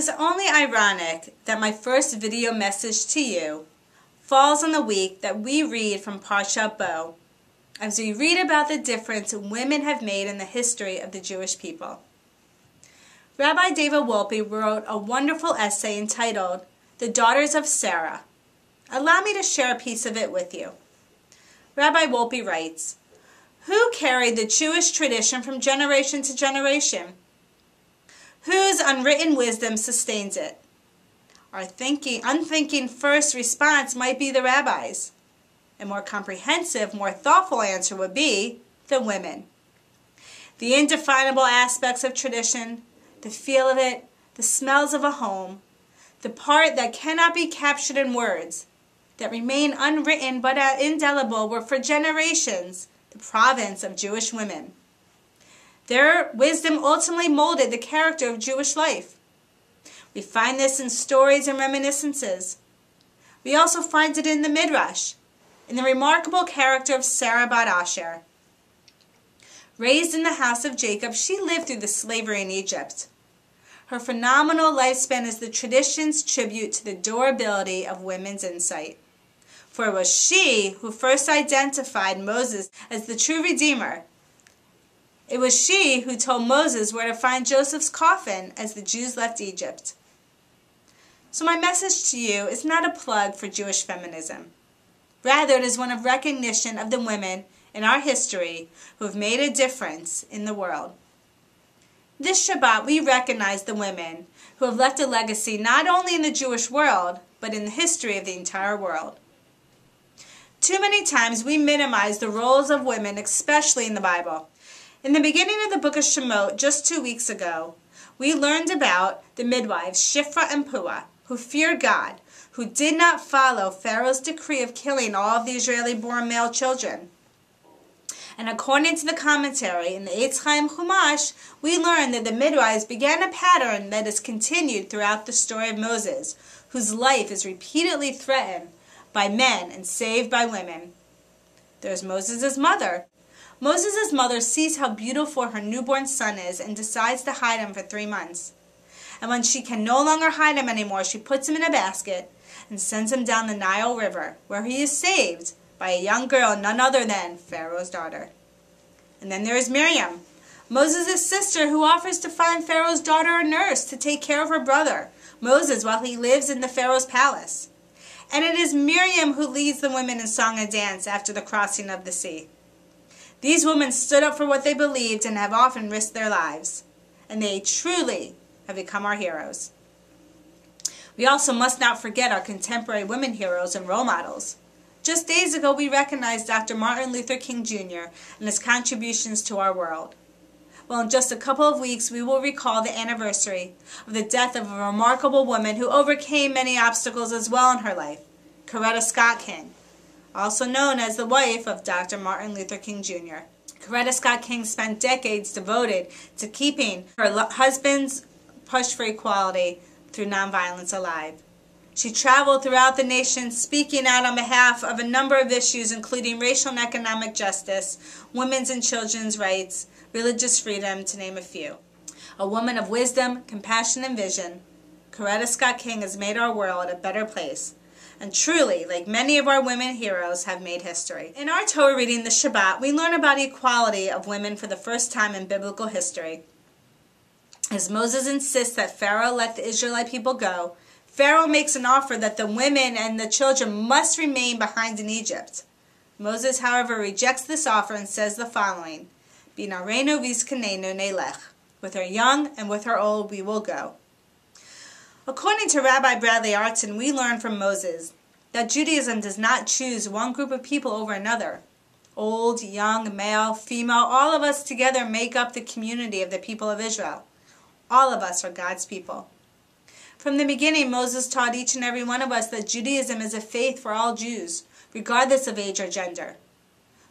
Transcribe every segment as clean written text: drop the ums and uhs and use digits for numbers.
is only ironic that my first video message to you falls on the week that we read from Parashat as we read about the difference women have made in the history of the Jewish people. Rabbi David Wolpe wrote a wonderful essay entitled The Daughters of Sarah. Allow me to share a piece of it with you. Rabbi Wolpe writes, "Who carried the Jewish tradition from generation to generation? Whose unwritten wisdom sustains it?" Our unthinking first response might be the rabbis. A more comprehensive, more thoughtful answer would be the women. The indefinable aspects of tradition, the feel of it, the smells of a home, the part that cannot be captured in words, that remain unwritten but indelible, were for generations the province of Jewish women. Their wisdom ultimately molded the character of Jewish life. We find this in stories and reminiscences. We also find it in the Midrash, in the remarkable character of Sarah bat Asher. Raised in the house of Jacob, she lived through the slavery in Egypt. Her phenomenal lifespan is the tradition's tribute to the durability of women's insight. For it was she who first identified Moses as the true Redeemer. It was she who told Moses where to find Joseph's coffin as the Jews left Egypt. So my message to you is not a plug for Jewish feminism. Rather, it is one of recognition of the women in our history who have made a difference in the world. This Shabbat, we recognize the women who have left a legacy not only in the Jewish world, but in the history of the entire world. Too many times we minimize the roles of women, especially in the Bible. In the beginning of the book of Shemot, just 2 weeks ago, we learned about the midwives Shifra and Puah, who feared God, who did not follow Pharaoh's decree of killing all of the Israeli-born male children. And according to the commentary in the Eitz Chaim Chumash, we learned that the midwives began a pattern that is continued throughout the story of Moses, whose life is repeatedly threatened by men and saved by women. There's Moses' mother. Moses' mother sees how beautiful her newborn son is and decides to hide him for 3 months. And when she can no longer hide him anymore, she puts him in a basket and sends him down the Nile River, where he is saved by a young girl, none other than Pharaoh's daughter. And then there is Miriam, Moses' sister, who offers to find Pharaoh's daughter a nurse to take care of her brother, Moses, while he lives in the Pharaoh's palace. And it is Miriam who leads the women in song and dance after the crossing of the sea. These women stood up for what they believed and have often risked their lives. And they truly have become our heroes. We also must not forget our contemporary women heroes and role models. Just days ago, we recognized Dr. Martin Luther King Jr. and his contributions to our world. Well, in just a couple of weeks, we will recall the anniversary of the death of a remarkable woman who overcame many obstacles as well in her life, Coretta Scott King, also known as the wife of Dr. Martin Luther King Jr. Coretta Scott King spent decades devoted to keeping her husband's push for equality through nonviolence alive. She traveled throughout the nation speaking out on behalf of a number of issues, including racial and economic justice, women's and children's rights, religious freedom, to name a few. A woman of wisdom, compassion, and vision, Coretta Scott King has made our world a better place, and truly, like many of our women heroes, have made history. In our Torah reading, the Shabbat, we learn about equality of women for the first time in biblical history. As Moses insists that Pharaoh let the Israelite people go, Pharaoh makes an offer that the women and the children must remain behind in Egypt. Moses, however, rejects this offer and says the following, B'narenu v'zkanenu nelech. With our young and with our old we will go. According to Rabbi Bradley Artson, we learn from Moses that Judaism does not choose one group of people over another. Old, young, male, female, all of us together make up the community of the people of Israel. All of us are God's people. From the beginning, Moses taught each and every one of us that Judaism is a faith for all Jews, regardless of age or gender.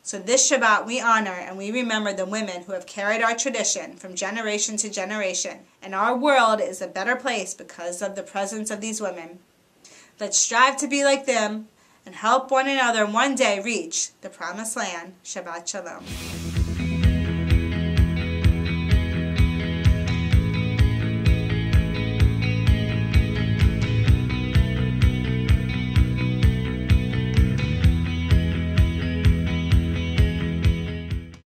So this Shabbat we honor and we remember the women who have carried our tradition from generation to generation. And our world is a better place because of the presence of these women. Let's strive to be like them and help one another one day reach the promised land. Shabbat Shalom.